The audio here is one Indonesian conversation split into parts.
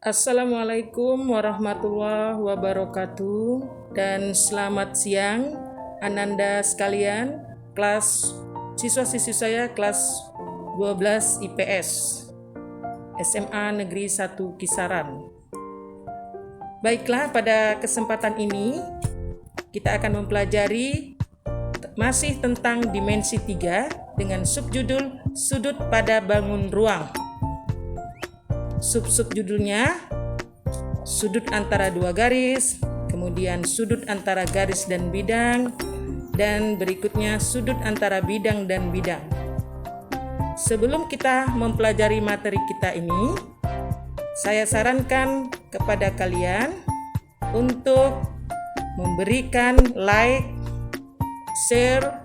Assalamualaikum warahmatullahi wabarakatuh dan selamat siang Ananda sekalian, siswa-siswi saya kelas 12 IPS SMA Negeri 1 Kisaran. Baiklah, pada kesempatan ini kita akan mempelajari masih tentang dimensi 3 dengan subjudul sudut pada bangun ruang. Subjudulnya sudut antara dua garis, kemudian sudut antara garis dan bidang, dan berikutnya sudut antara bidang dan bidang. Sebelum kita mempelajari materi kita ini, saya sarankan kepada kalian untuk memberikan like, share,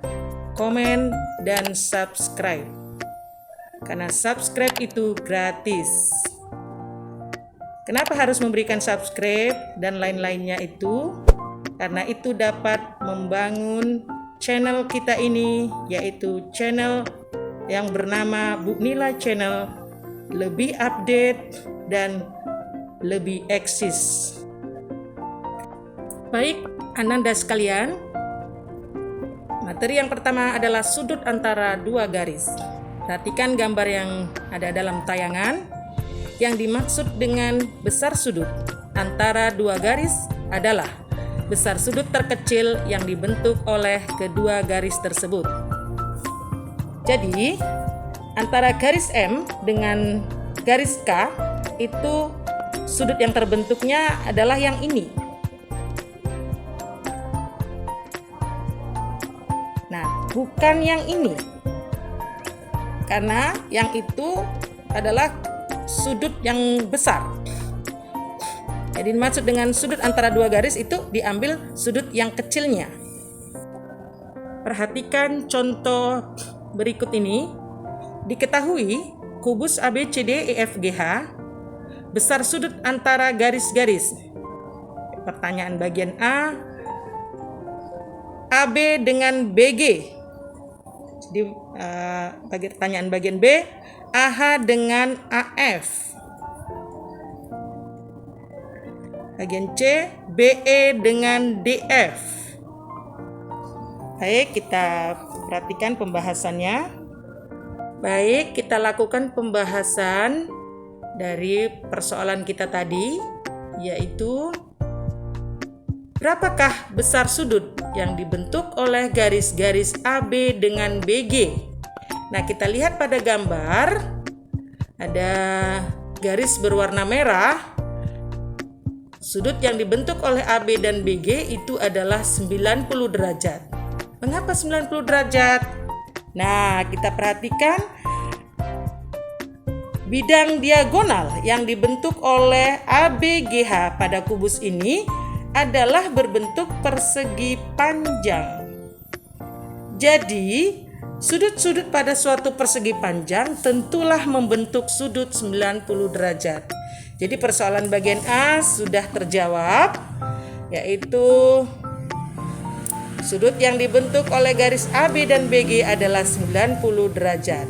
komen, dan subscribe. Karena subscribe itu gratis. Kenapa harus memberikan subscribe dan lain-lainnya itu? Karena itu dapat membangun channel kita ini, yaitu channel yang bernama Bu Nila Channel, lebih update dan lebih eksis. Baik, Ananda sekalian, materi yang pertama adalah sudut antara dua garis. Perhatikan gambar yang ada dalam tayangan. Yang dimaksud dengan besar sudut antara dua garis adalah besar sudut terkecil yang dibentuk oleh kedua garis tersebut. Jadi, antara garis M dengan garis K itu sudut yang terbentuknya adalah yang ini. Nah, bukan yang ini. Karena yang itu adalah sudut yang besar. Jadi dimaksud dengan sudut antara dua garis itu diambil sudut yang kecilnya. Perhatikan contoh berikut ini. Diketahui kubus ABCDEFGH besar sudut antara garis-garis. Pertanyaan bagian A, AB dengan BG. Jadi pertanyaan bagian B, AH dengan AF. Bagian C, BE dengan DF. Baik, kita perhatikan pembahasannya. Baik, kita lakukan pembahasan dari persoalan kita tadi, yaitu berapakah besar sudut yang dibentuk oleh garis-garis AB dengan BG? Nah, kita lihat pada gambar ada garis berwarna merah. Sudut yang dibentuk oleh AB dan BG itu adalah 90 derajat. Mengapa 90 derajat? Nah, kita perhatikan bidang diagonal yang dibentuk oleh ABGH pada kubus ini adalah berbentuk persegi panjang. Jadi, sudut-sudut pada suatu persegi panjang tentulah membentuk sudut 90 derajat. Jadi persoalan bagian A sudah terjawab, yaitu sudut yang dibentuk oleh garis AB dan BG adalah 90 derajat.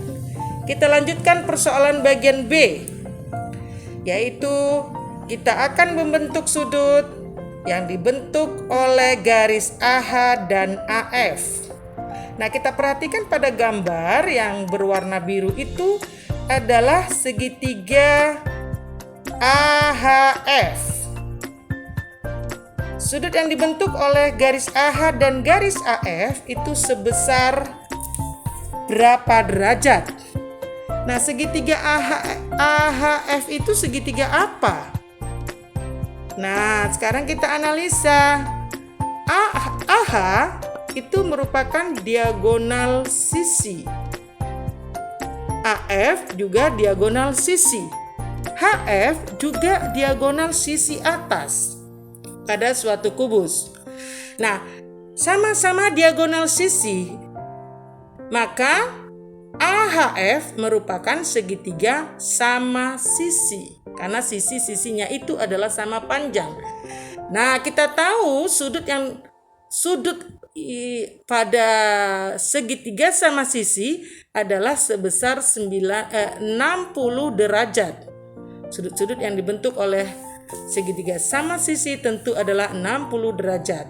Kita lanjutkan persoalan bagian B, yaitu kita akan membentuk sudut yang dibentuk oleh garis AH dan AF. Nah, kita perhatikan pada gambar yang berwarna biru itu adalah segitiga AHF. Sudut yang dibentuk oleh garis AH dan garis AF itu sebesar berapa derajat? Nah, segitiga AHF itu segitiga apa? Nah, sekarang kita analisa. AH itu merupakan diagonal sisi. AF juga diagonal sisi. HF juga diagonal sisi atas pada suatu kubus. Nah, sama-sama diagonal sisi, maka AHF merupakan segitiga sama sisi karena sisi-sisinya itu adalah sama panjang. Nah, kita tahu sudut pada segitiga sama sisi adalah sebesar 60 derajat. Sudut-sudut yang dibentuk oleh segitiga sama sisi tentu adalah 60 derajat,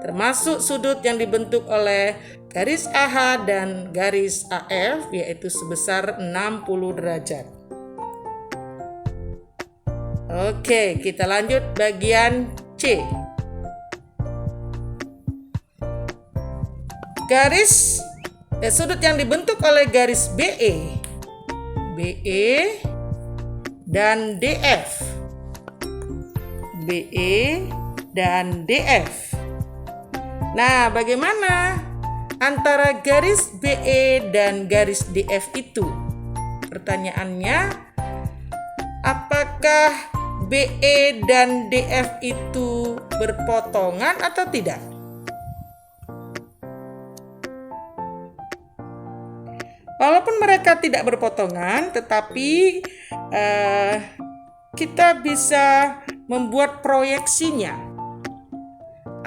termasuk sudut yang dibentuk oleh garis AH dan garis AF, yaitu sebesar 60 derajat. Oke, kita lanjut bagian C. Sudut yang dibentuk oleh garis BE dan DF. BE dan DF. Nah, bagaimana antara garis BE dan garis DF itu? Pertanyaannya, apakah BE dan DF itu berpotongan atau tidak? Walaupun mereka tidak berpotongan, tetapi kita bisa membuat proyeksinya.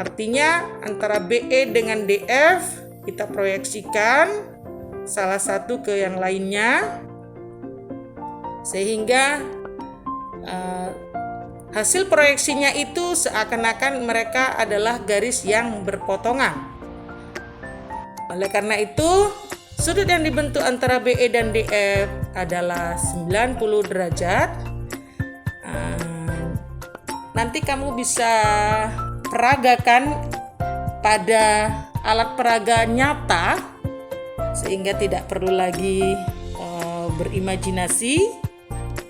Artinya antara BE dengan DF kita proyeksikan salah satu ke yang lainnya, sehingga hasil proyeksinya itu seakan-akan mereka adalah garis yang berpotongan. Oleh karena itu, sudut yang dibentuk antara BE dan DF adalah 90 derajat. Nanti kamu bisa peragakan pada alat peraga nyata, sehingga tidak perlu lagi berimajinasi.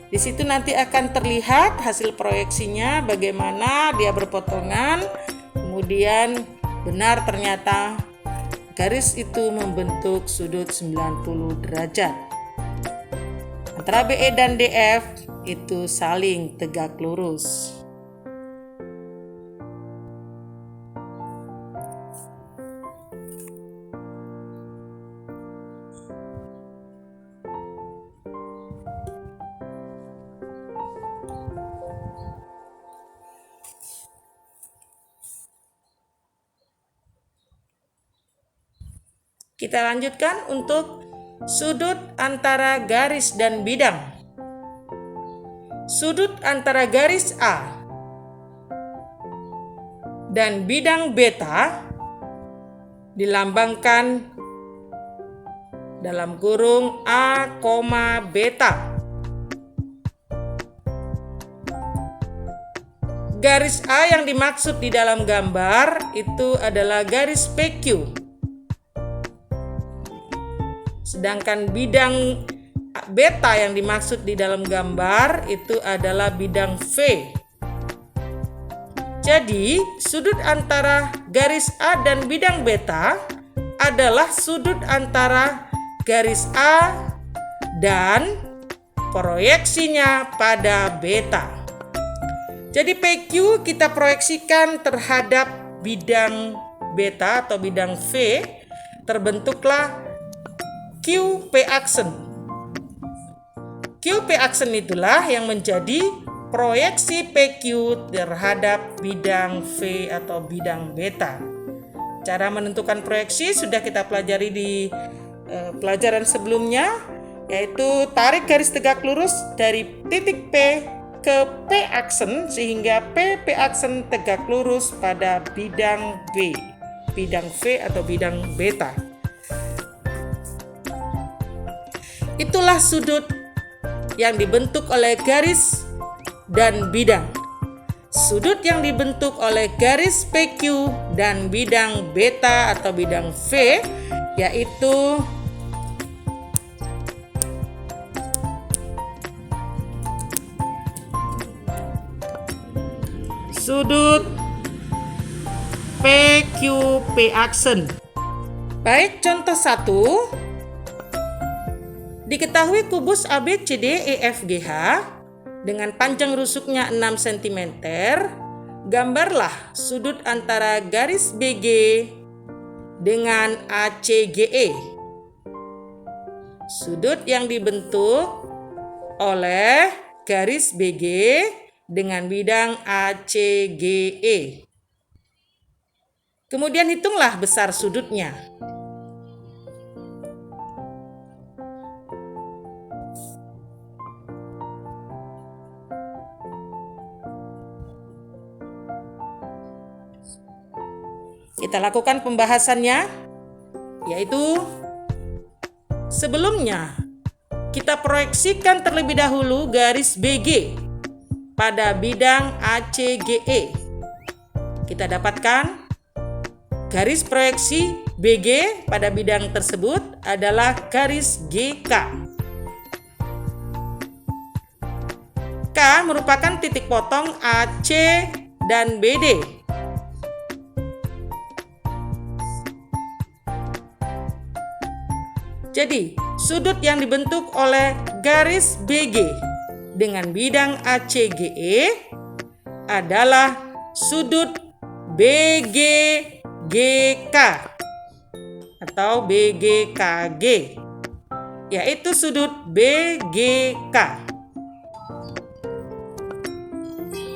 Di situ nanti akan terlihat hasil proyeksinya, bagaimana dia berpotongan, kemudian benar ternyata garis itu membentuk sudut 90 derajat. Antara BE dan DF itu saling tegak lurus. Kita lanjutkan untuk sudut antara garis dan bidang. Sudut antara garis A dan bidang beta dilambangkan dalam kurung A, beta. Garis A yang dimaksud di dalam gambar itu adalah garis PQ. Sedangkan bidang beta yang dimaksud di dalam gambar itu adalah bidang V. Jadi, sudut antara garis A dan bidang beta adalah sudut antara garis A dan proyeksinya pada beta. Jadi PQ kita proyeksikan terhadap bidang beta atau bidang V, terbentuklah QP aksen. QP aksen itulah yang menjadi proyeksi PQ terhadap bidang V atau bidang beta. Cara menentukan proyeksi sudah kita pelajari di pelajaran sebelumnya, yaitu tarik garis tegak lurus dari titik P ke P aksen sehingga P aksen tegak lurus pada bidang V, bidang V atau bidang beta. Itulah sudut yang dibentuk oleh garis dan bidang. Sudut yang dibentuk oleh garis PQ dan bidang beta atau bidang V yaitu sudut PQP aksen. Baik, contoh 1. Diketahui kubus ABCD EFGH dengan panjang rusuknya 6 cm, gambarlah sudut antara garis BG dengan ACGE. Sudut yang dibentuk oleh garis BG dengan bidang ACGE. Kemudian hitunglah besar sudutnya. Kita lakukan pembahasannya, yaitu sebelumnya kita proyeksikan terlebih dahulu garis BG pada bidang ACGE. Kita dapatkan garis proyeksi BG pada bidang tersebut adalah garis GK. K merupakan titik potong AC dan BD. Jadi, sudut yang dibentuk oleh garis BG dengan bidang ACGE adalah sudut BGGK atau BGKG, yaitu sudut BGK.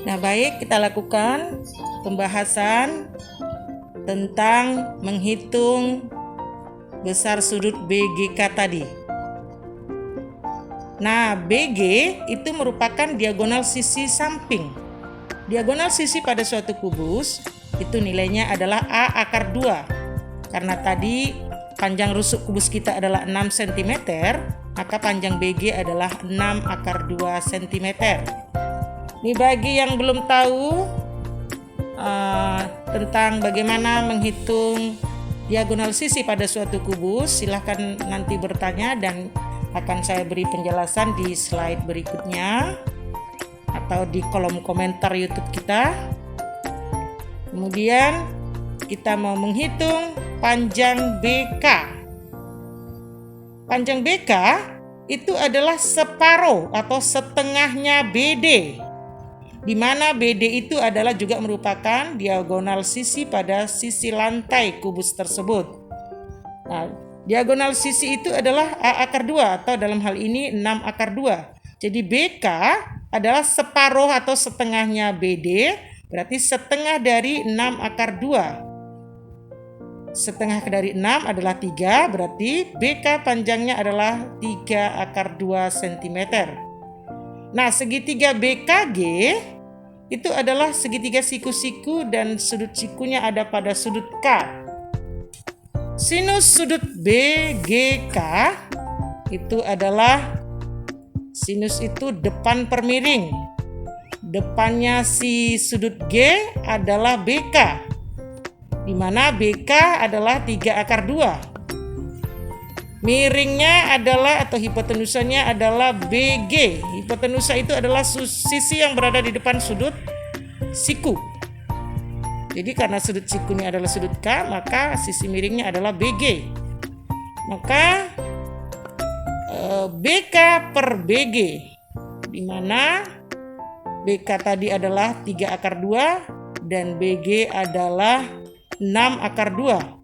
Nah, baik, kita lakukan pembahasan tentang menghitung besar sudut BGK tadi. Nah, BG itu merupakan diagonal sisi samping. Diagonal sisi pada suatu kubus itu nilainya adalah A akar 2. Karena tadi panjang rusuk kubus kita adalah 6 cm, maka panjang BG adalah 6 akar 2 cm. Ini bagi yang belum tahu tentang bagaimana menghitung diagonal sisi pada suatu kubus, silahkan nanti bertanya dan akan saya beri penjelasan di slide berikutnya atau di kolom komentar YouTube kita. Kemudian kita mau menghitung panjang BK. Panjang BK itu adalah separuh atau setengahnya BD, di mana BD itu adalah juga merupakan diagonal sisi pada sisi lantai kubus tersebut. Nah, diagonal sisi itu adalah A akar 2 atau dalam hal ini 6 akar 2. Jadi BK adalah separuh atau setengahnya BD, berarti setengah dari 6 akar 2. Setengah dari 6 adalah 3, berarti BK panjangnya adalah 3 akar 2 cm. Nah, segitiga BKG itu adalah segitiga siku-siku dan sudut sikunya ada pada sudut K. Sinus sudut BGK itu adalah sinus itu depan per miring. Depannya si sudut G adalah BK, di mana BK adalah 3 akar 2. Miringnya adalah atau hipotenusanya adalah BG. Hipotenusa itu adalah sisi yang berada di depan sudut siku. Jadi karena sudut sikunya adalah sudut K, maka sisi miringnya adalah BG. Maka BK per BG, di mana BK tadi adalah 3 akar 2 dan BG adalah 6 akar 2.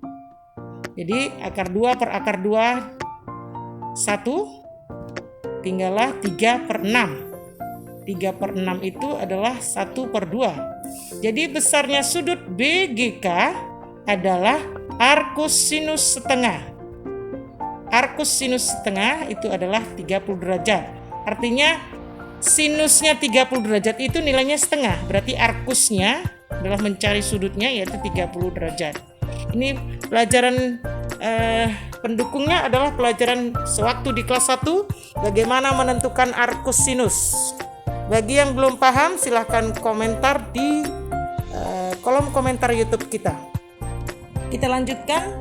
Jadi akar 2 per akar 2 1, tinggallah 3 per 6. 3 per 6 itu adalah 1 per 2. Jadi besarnya sudut BGK adalah arkus sinus setengah. Arkus sinus setengah itu adalah 30 derajat. Artinya sinusnya 30 derajat itu nilainya setengah. Berarti arkusnya adalah mencari sudutnya yaitu 30 derajat. Ini pelajaran pendukungnya adalah pelajaran sewaktu di kelas 1 bagaimana menentukan arkus sinus. Bagi yang belum paham silahkan komentar di kolom komentar YouTube kita. Kita lanjutkan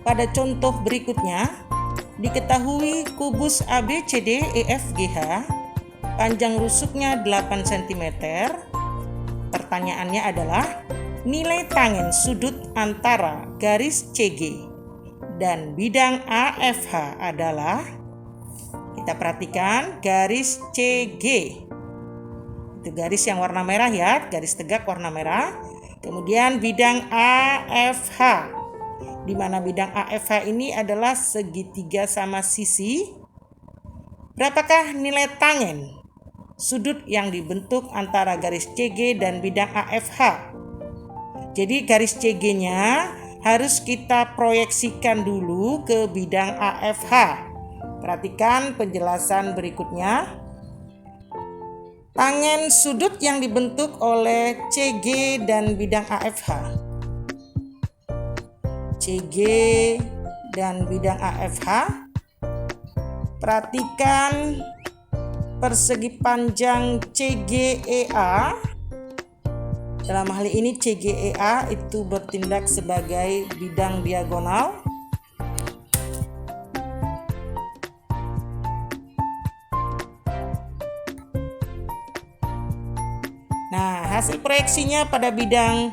pada contoh berikutnya. Diketahui kubus ABCD EFGH panjang rusuknya 8 cm. Pertanyaannya adalah nilai tangen sudut antara garis CG dan bidang AFH adalah, kita perhatikan garis CG. Itu garis yang warna merah ya, garis tegak warna merah. Kemudian bidang AFH, di mana bidang AFH ini adalah segitiga sama sisi. Berapakah nilai tangen sudut yang dibentuk antara garis CG dan bidang AFH? Jadi garis CG-nya harus kita proyeksikan dulu ke bidang AFH. Perhatikan penjelasan berikutnya. Tangen sudut yang dibentuk oleh CG dan bidang AFH. CG dan bidang AFH. Perhatikan persegi panjang CGEA. Dalam hal ini CGEA itu bertindak sebagai bidang diagonal. Nah, hasil proyeksinya pada bidang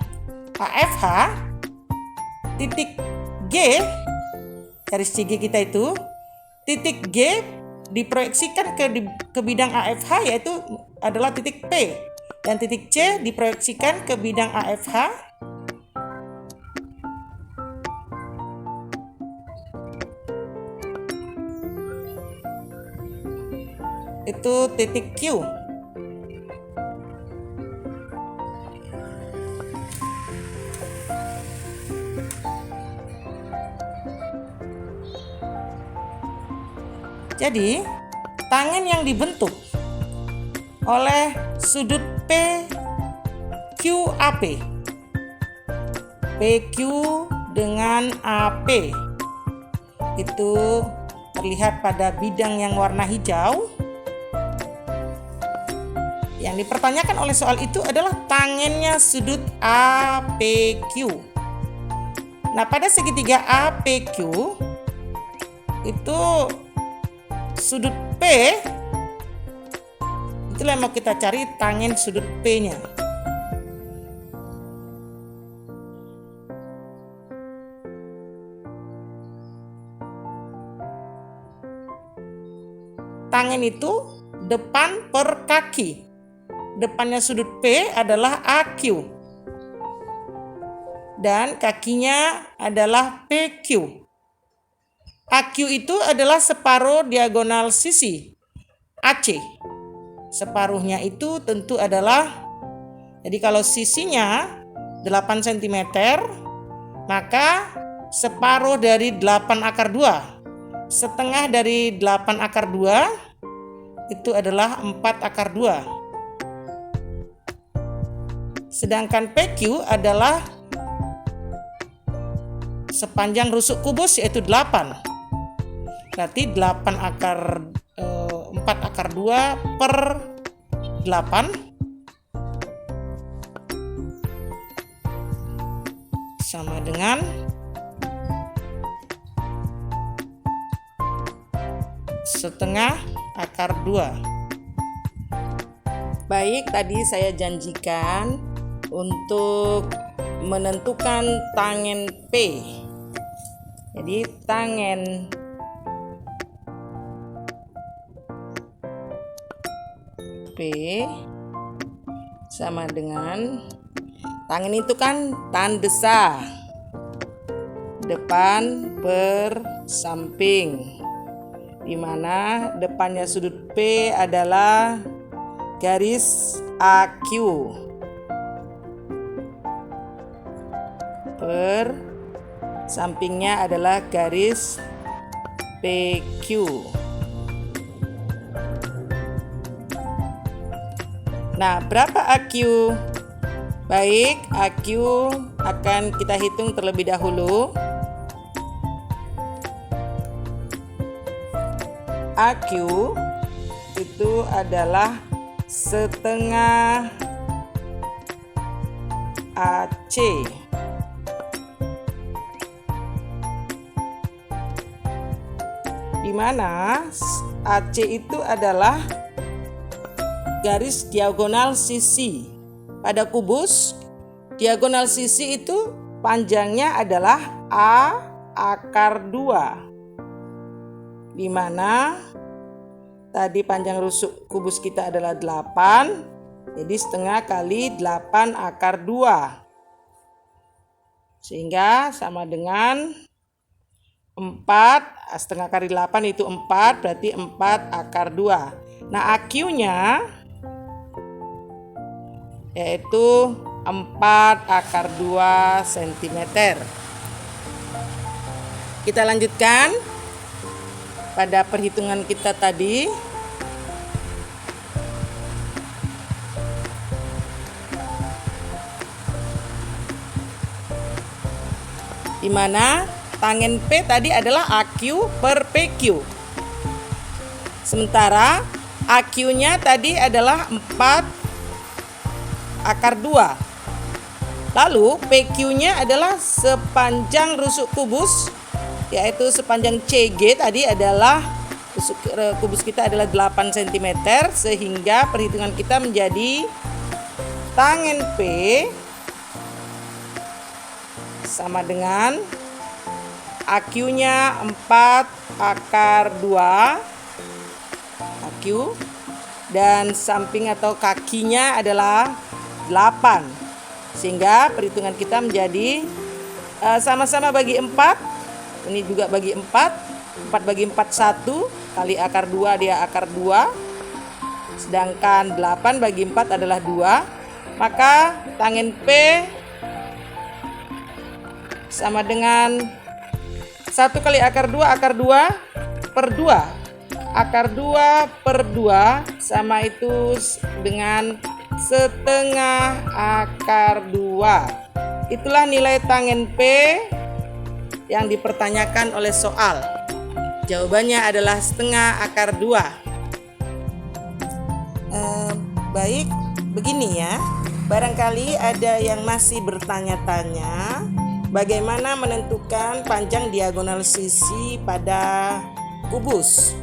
AFH, titik G, garis CG kita itu, titik G diproyeksikan ke bidang AFH yaitu adalah titik P, dan titik C diproyeksikan ke bidang AFH itu titik Q. Jadi, tangen yang dibentuk oleh sudut PQAP, PQ dengan AP, itu terlihat pada bidang yang warna hijau. Yang dipertanyakan oleh soal itu adalah tangennya sudut APQ. Nah, pada segitiga APQ itu sudut P, itulah yang mau kita cari tangen sudut P-nya. Tangen itu depan per kaki. Depannya sudut P adalah AQ. Dan kakinya adalah PQ. AQ itu adalah separuh diagonal sisi AC. Separuhnya itu tentu adalah, jadi kalau sisinya 8 cm, maka separuh dari 8 akar 2. Setengah dari 8 akar 2 itu adalah 4 akar 2. Sedangkan PQ adalah sepanjang rusuk kubus yaitu 8. Berarti 4 akar 2 per 8 sama dengan setengah akar 2. Baik, tadi saya janjikan untuk menentukan tangen P. Jadi tangen P sama dengan, tangen itu kan tandesa, depan per samping, di mana depannya sudut P adalah garis AQ per sampingnya adalah garis PQ. Nah, berapa AQ? Baik, AQ akan kita hitung terlebih dahulu. AQ itu adalah setengah AC. Di mana AC itu adalah garis diagonal sisi. Pada kubus, diagonal sisi itu panjangnya adalah A akar 2. Di mana tadi panjang rusuk kubus kita adalah 8. Jadi setengah kali 8 akar 2. Sehingga sama dengan 4, setengah kali 8 itu 4, berarti 4 akar 2. Nah, AQ-nya yaitu 4 akar 2 cm. Kita lanjutkan pada perhitungan kita tadi. di mana tangen P tadi adalah AQ per PQ. Sementara AQ-nya tadi adalah 4 akar 2. Lalu PQ-nya adalah sepanjang rusuk kubus, yaitu sepanjang CG tadi adalah rusuk kubus kita adalah 8 cm, sehingga perhitungan kita menjadi tangen P sama dengan AQ-nya 4 akar 2 AQ, dan samping atau kakinya adalah 8, sehingga perhitungan kita menjadi sama-sama bagi 4. Ini juga bagi 4 bagi 4 1 kali akar 2 dia akar 2, sedangkan 8 bagi 4 adalah 2. Maka tangen P sama dengan 1 kali akar 2 per 2. Akar 2 per 2 sama itu dengan setengah akar 2. Itulah nilai tangen P yang dipertanyakan oleh soal. Jawabannya adalah setengah akar 2. Baik, begini ya. Barangkali ada yang masih bertanya-tanya bagaimana menentukan panjang diagonal sisi pada kubus.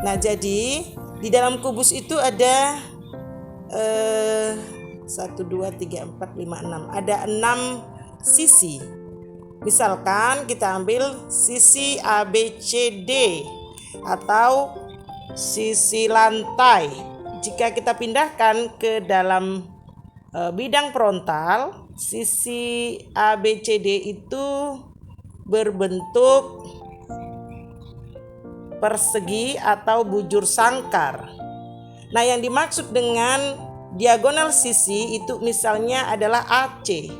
Nah, jadi di dalam kubus itu ada 1, 2, 3, 4, 5, 6. Ada 6 sisi. Misalkan kita ambil sisi ABCD atau sisi lantai. Jika kita pindahkan ke dalam bidang frontal, sisi ABCD itu berbentuk persegi atau bujur sangkar. Nah, yang dimaksud dengan diagonal sisi itu misalnya adalah AC.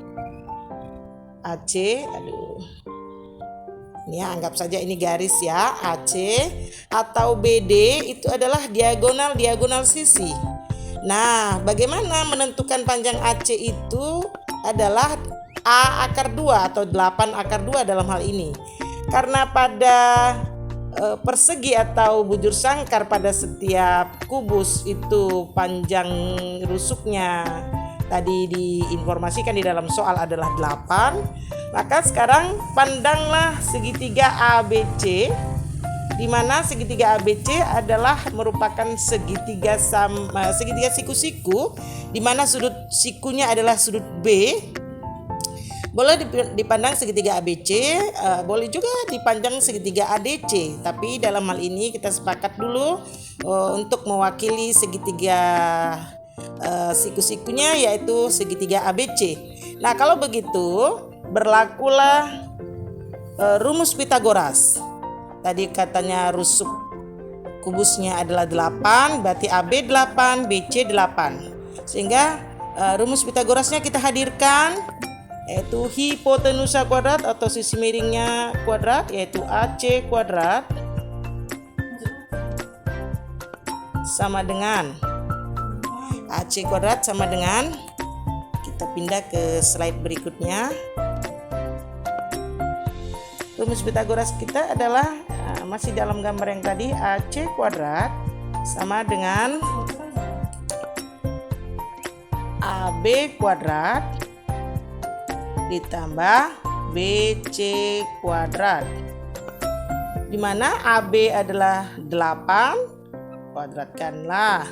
Ini anggap saja ini garis ya, AC, atau BD itu adalah diagonal sisi. Nah, bagaimana menentukan panjang AC itu adalah A akar 2 atau 8 akar 2 dalam hal ini. Karena pada persegi atau bujur sangkar pada setiap kubus itu panjang rusuknya tadi diinformasikan di dalam soal adalah 8. Maka sekarang pandanglah segitiga ABC, di mana segitiga ABC adalah merupakan segitiga siku-siku, di mana sudut sikunya adalah sudut B. Boleh dipandang segitiga ABC, boleh juga dipandang segitiga ADC. Tapi dalam hal ini kita sepakat dulu untuk mewakili segitiga siku-sikunya, yaitu segitiga ABC. Nah, kalau begitu berlakulah rumus Pitagoras. Tadi katanya rusuk kubusnya adalah 8, berarti AB 8, BC 8. Sehingga rumus Pitagorasnya kita hadirkan, yaitu hipotenusa kuadrat atau sisi miringnya kuadrat, yaitu AC kuadrat sama dengan AC kuadrat sama dengan, kita pindah ke slide berikutnya. Rumus Pitagoras kita adalah masih dalam gambar yang tadi, AC kuadrat sama dengan AB kuadrat ditambah BC kuadrat, di mana AB adalah 8, kuadratkanlah,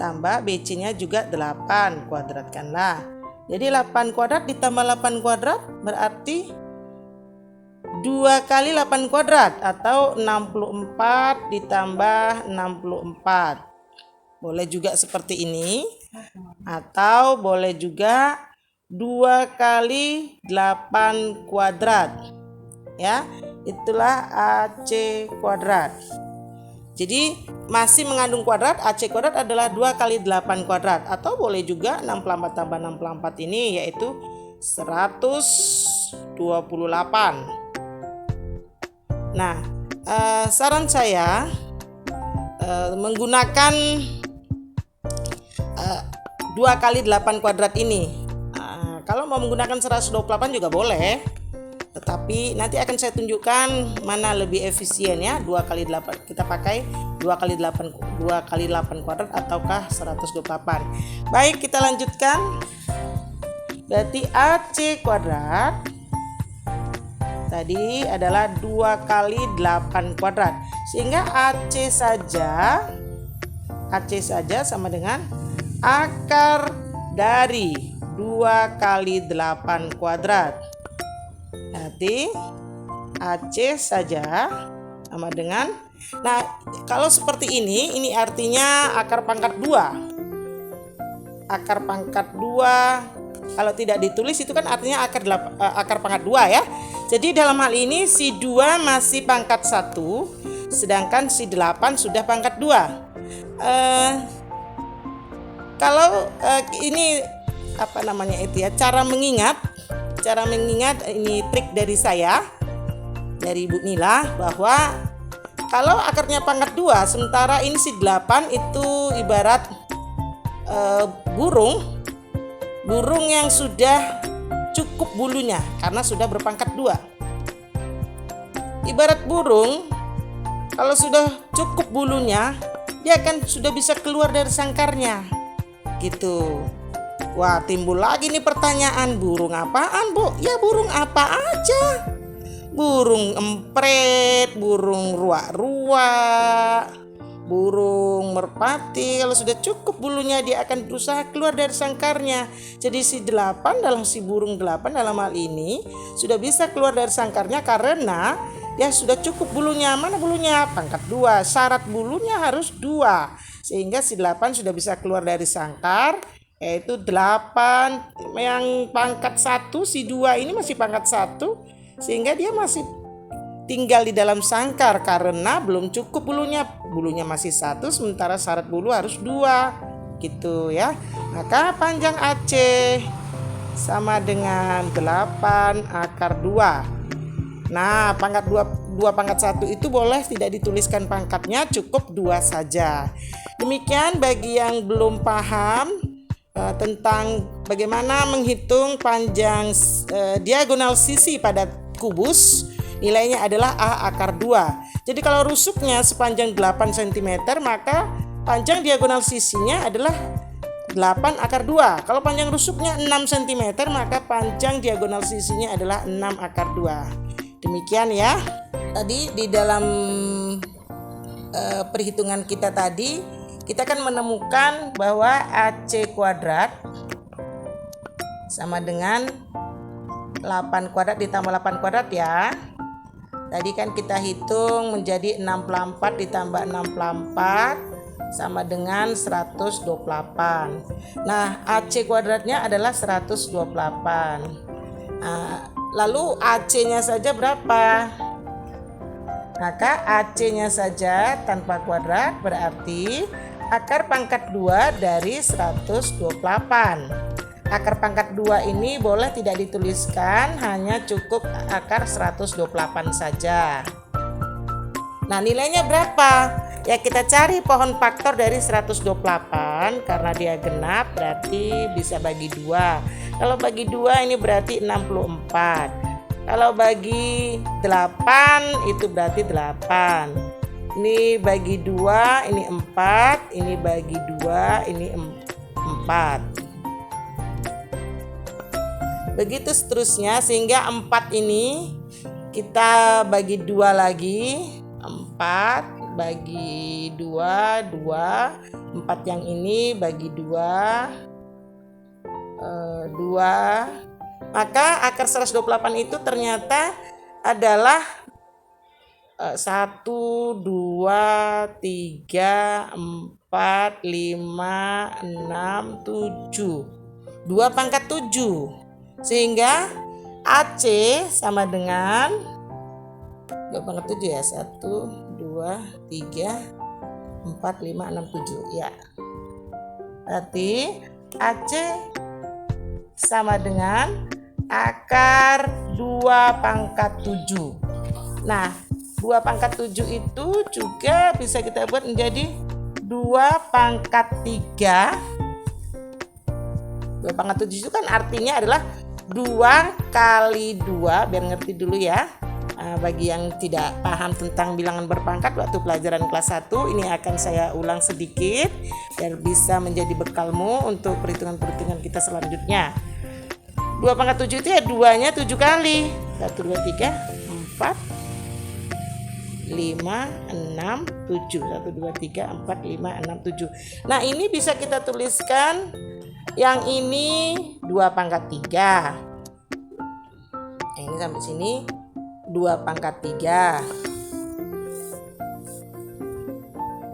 tambah BC-nya juga 8, kuadratkanlah. Jadi 8 kuadrat ditambah 8 kuadrat berarti 2 kali 8 kuadrat atau 64 ditambah 64. Boleh juga seperti ini, atau boleh juga 2 kali 8 kuadrat. Ya, itulah AC kuadrat. Jadi masih mengandung kuadrat, AC kuadrat adalah 2 kali 8 kuadrat, atau boleh juga 64 tambah 64 ini yaitu 128. Nah, saran saya menggunakan 2 kali 8 kuadrat ini. Kalau mau menggunakan 128 juga boleh. Tetapi nanti akan saya tunjukkan mana lebih efisien ya, 2 kali 8. Kita pakai 2 kali 8 kuadrat ataukah 128. Baik, kita lanjutkan. Berarti AC kuadrat tadi adalah 2 kali 8 kuadrat. Sehingga AC saja sama dengan akar dari 2 kali 8 kuadrat. Nanti AC saja sama dengan, nah kalau seperti ini artinya akar pangkat 2. Akar pangkat 2 kalau tidak ditulis itu kan artinya akar pangkat 2 ya. Jadi dalam hal ini si 2 masih pangkat 1, sedangkan si 8 sudah pangkat 2. Kalau ini apa namanya itu ya, cara mengingat ini trik dari saya, dari Ibu Nila, bahwa kalau akarnya pangkat 2 sementara ini si 8 itu ibarat burung yang sudah cukup bulunya karena sudah berpangkat 2. Ibarat burung kalau sudah cukup bulunya, dia akan sudah bisa keluar dari sangkarnya gitu. Wah, timbul lagi nih pertanyaan, burung apaan, Bu? Ya burung apa aja. Burung empret, burung ruak-ruak, burung merpati. Kalau sudah cukup bulunya, dia akan berusaha keluar dari sangkarnya. Jadi si 8 dalam si burung 8 dalam hal ini sudah bisa keluar dari sangkarnya karena dia sudah cukup bulunya. Mana bulunya? Pangkat 2. Syarat bulunya harus 2. Sehingga si 8 sudah bisa keluar dari sangkar, yaitu 8 yang pangkat 1, si 2 ini masih pangkat 1, sehingga dia masih tinggal di dalam sangkar karena belum cukup bulunya masih 1, sementara syarat bulu harus 2 gitu ya. Maka panjang AC sama dengan 8 akar 2. Nah, pangkat 2 pangkat 1 itu boleh tidak dituliskan pangkatnya, cukup 2 saja. Demikian bagi yang belum paham tentang bagaimana menghitung panjang diagonal sisi pada kubus, nilainya adalah A akar 2. Jadi kalau rusuknya sepanjang 8 cm, maka panjang diagonal sisinya adalah 8 akar 2. Kalau panjang rusuknya 6 cm, maka panjang diagonal sisinya adalah 6 akar 2. Demikian ya. Tadi di dalam perhitungan kita tadi, kita akan menemukan bahwa AC kuadrat sama dengan 8 kuadrat ditambah 8 kuadrat ya. Tadi kan kita hitung menjadi 64 ditambah 64 sama dengan 128. Nah, AC kuadratnya adalah 128. Lalu AC-nya saja berapa? Maka AC-nya saja tanpa kuadrat berarti akar pangkat 2 dari 128. Akar pangkat 2 ini boleh tidak dituliskan, hanya cukup akar 128 saja. Nah, nilainya berapa? Ya, kita cari pohon faktor dari 128 karena dia genap berarti bisa bagi 2. Kalau bagi 2 ini berarti 64. Kalau bagi 8 itu berarti 8. Ini bagi 2, ini 4, ini bagi 2, ini 4. Begitu seterusnya sehingga 4 ini kita bagi 2 lagi. 4 bagi 2, 2. 4 yang ini bagi 2, 2. Maka akar 128 itu ternyata adalah 1, 2, 3, 4, 5, 6, 7. 2 pangkat 7. Sehingga AC sama dengan 2 pangkat 7 ya. 1, 2, 3, 4, 5, 6, 7 ya. Berarti AC sama dengan akar 2 pangkat 7. Nah, 2 pangkat 7 itu juga bisa kita buat menjadi 2 pangkat 3. 2 pangkat 7 itu kan artinya adalah 2 kali 2, biar ngerti dulu ya. Bagi yang tidak paham tentang bilangan berpangkat waktu pelajaran kelas 1, ini akan saya ulang sedikit biar bisa menjadi bekalmu untuk perhitungan-perhitungan kita selanjutnya. 2 pangkat 7 itu ya 2-nya 7 kali. 1, 2, 3, 4, 5, 6, 7. 1, 2, 3, 4, 5, 6, 7. Nah, ini bisa kita tuliskan yang ini 2 pangkat 3. Ini sampai sini 2 pangkat 3.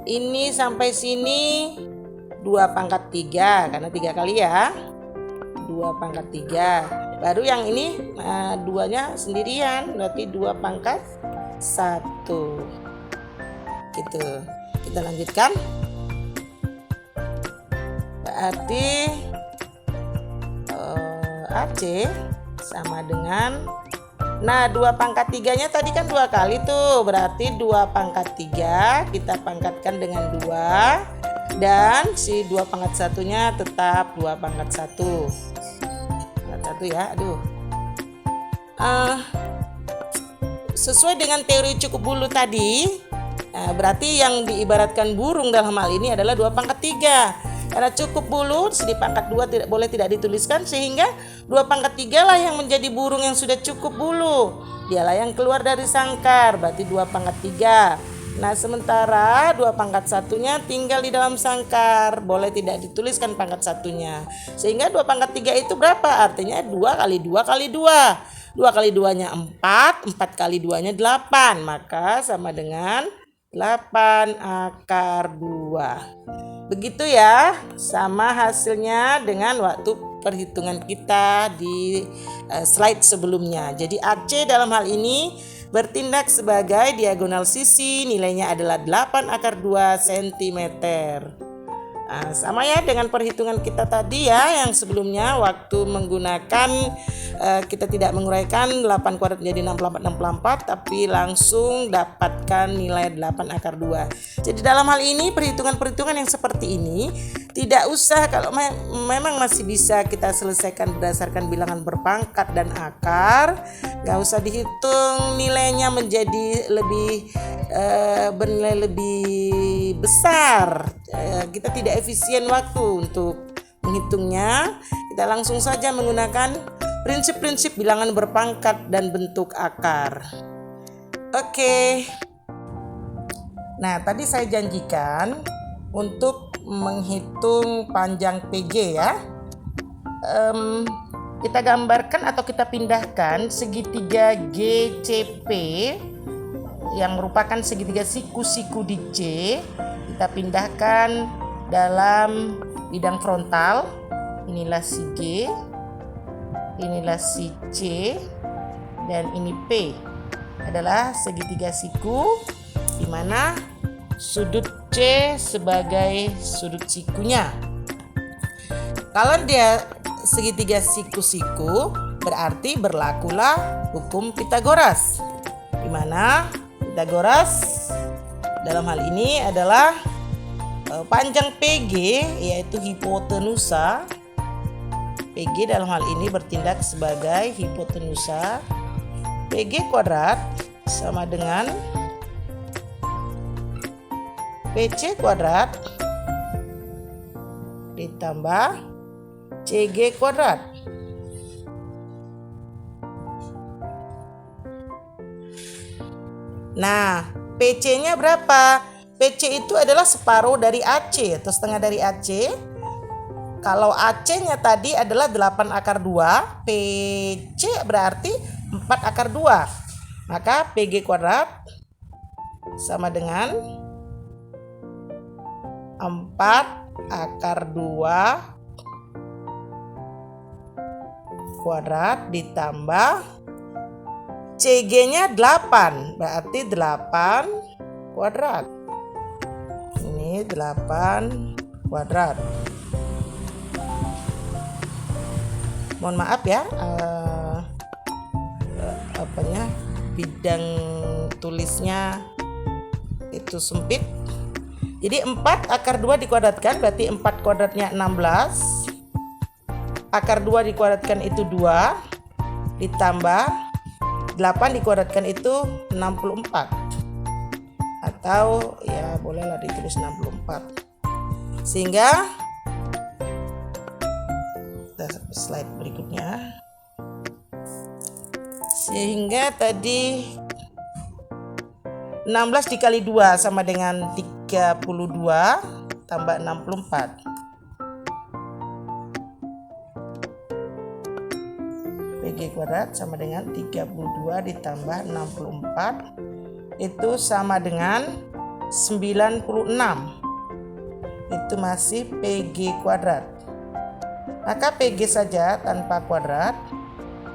Ini sampai sini 2 pangkat 3 karena 3 kali ya. 2 pangkat 3. Baru yang ini 2-nya sendirian, berarti 2 pangkat 1. Gitu. Kita lanjutkan. Berarti AC sama dengan, nah 2 pangkat 3-nya tadi kan 2 kali tuh, berarti 2 pangkat 3 kita pangkatkan dengan 2, dan si 2 pangkat 1-nya tetap 2 pangkat 1. Pangkat 1 ya, aduh. Sesuai dengan teori cukup bulu tadi, berarti yang diibaratkan burung dalam hal ini adalah 2 pangkat 3. Karena cukup bulu di pangkat 2 tidak dituliskan, sehingga 2 pangkat 3 lah yang menjadi burung yang sudah cukup bulu. Dialah yang keluar dari sangkar, berarti 2 pangkat 3. Nah, sementara 2 pangkat 1-nya tinggal di dalam sangkar, boleh tidak dituliskan pangkat 1-nya. Sehingga 2 pangkat 3 itu berapa? Artinya 2 kali 2 kali 2. 2 kali 2-nya 4, 4 kali 2-nya 8. Maka sama dengan 8 akar 2. Begitu ya, sama hasilnya dengan waktu perhitungan kita di slide sebelumnya. Jadi AC dalam hal ini bertindak sebagai diagonal sisi, nilainya adalah 8 akar 2 cm. Sama ya dengan perhitungan kita tadi ya, yang sebelumnya waktu menggunakan kita tidak menguraikan 8 kuadrat menjadi 64 tapi langsung dapatkan nilai 8 akar 2. Jadi dalam hal ini perhitungan-perhitungan yang seperti ini tidak usah, kalau memang masih bisa kita selesaikan berdasarkan bilangan berpangkat dan akar, gak usah dihitung nilainya menjadi lebih bernilai lebih besar. Kita tidak efisien waktu untuk menghitungnya. Kita langsung saja menggunakan prinsip-prinsip bilangan berpangkat dan bentuk akar. Oke. Nah, tadi saya janjikan untuk menghitung panjang PG ya. Kita gambarkan atau kita pindahkan segitiga GCP yang merupakan segitiga siku-siku di C. Kita pindahkan dalam bidang frontal. Inilah si G, inilah si C, dan ini P. Adalah segitiga siku di mana sudut C sebagai sudut sikunya. Kalau dia segitiga siku-siku, berarti berlakulah hukum Pythagoras. Di mana Pythagoras dalam hal ini adalah panjang PG, yaitu hipotenusa. PG dalam hal ini bertindak sebagai hipotenusa. PG kuadrat sama dengan PC kuadrat ditambah CG kuadrat. Nah, PC-nya berapa? PC itu adalah separuh dari AC atau setengah dari AC. Kalau AC-nya tadi adalah 8 akar 2, PC berarti 4 akar 2. Maka PG kuadrat sama dengan 4 akar 2 kuadrat ditambah CG-nya 8, berarti 8 kuadrat. Ini 8 kuadrat. Mohon maaf ya, bidang tulisnya itu sempit. Jadi 4 akar 2 dikuadratkan berarti 4 kuadratnya 16. Akar 2 dikuadratkan itu 2. ditambah 8 dikuadratkan itu 64, atau ya bolehlah ditulis 64. Sehingga slide berikutnya, sehingga tadi 16 dikali 2 sama dengan 32 tambah 64. PG kuadrat sama dengan 32 ditambah 64 itu sama dengan 96. Itu masih PG kuadrat. Maka PG saja tanpa kuadrat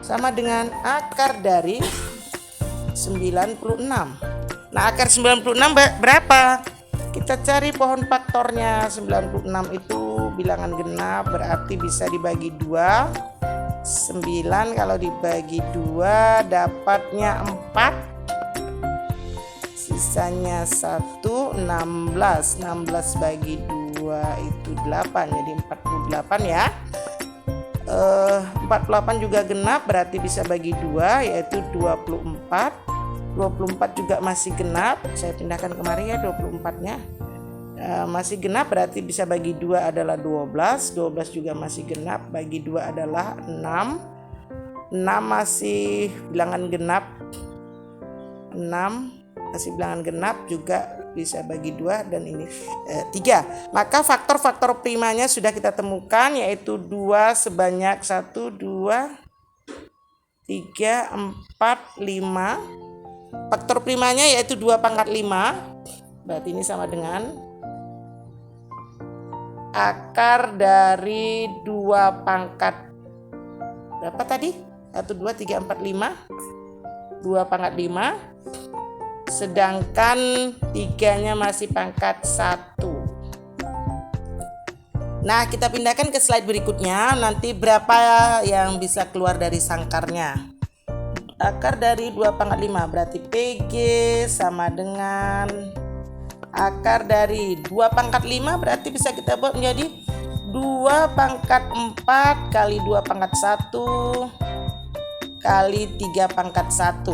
sama dengan akar dari 96. Nah, akar 96 berapa? Kita cari pohon faktornya. 96 itu bilangan genap, berarti bisa dibagi 2. 9 kalau dibagi 2 dapatnya 4. Sisanya 1, 16. 16 bagi 2 itu 8, jadi 48 ya. 48 juga genap, berarti bisa bagi 2, yaitu 24. 24 juga masih genap, saya pindahkan kemari ya 24-nya. Masih genap, berarti bisa bagi 2 adalah 12. 12 juga masih genap, bagi 2 adalah 6. 6 masih bilangan genap. 6 masih bilangan genap, juga bisa bagi 2, dan ini 3. Maka faktor-faktor primanya sudah kita temukan, yaitu 2 sebanyak 1, 2, 3, 4, 5. Faktor primanya yaitu 2 pangkat 5. Berarti ini sama dengan akar dari 2 pangkat berapa tadi? 1, 2, 3, 4, 5. 2 pangkat 5. Sedangkan 3-nya masih pangkat 1. Nah, kita pindahkan ke slide berikutnya. Nanti berapa yang bisa keluar dari sangkarnya. Akar dari 2 pangkat 5 berarti PG sama dengan akar dari 2 pangkat 5 berarti bisa kita buat menjadi 2 pangkat 4 kali 2 pangkat 1 kali 3 pangkat 1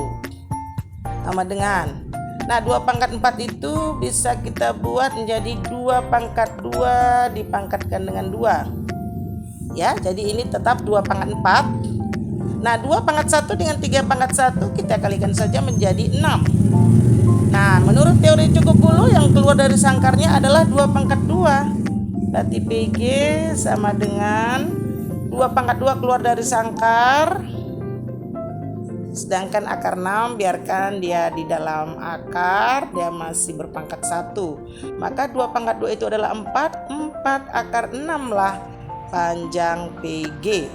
sama dengan, nah 2 pangkat 4 itu bisa kita buat menjadi 2 pangkat 2 dipangkatkan dengan 2 ya, jadi ini tetap 2 pangkat 4. Nah 2 pangkat 1 dengan 3 pangkat 1 kita kalikan saja menjadi 6. Nah menurut teori cukup bulu yang keluar dari sangkarnya adalah 2 pangkat 2. Berarti PG sama dengan 2 pangkat 2 keluar dari sangkar. Sedangkan akar 6 biarkan dia di dalam akar, dia masih berpangkat 1. Maka 2 pangkat 2 itu adalah 4. 4 akar 6 lah panjang PG.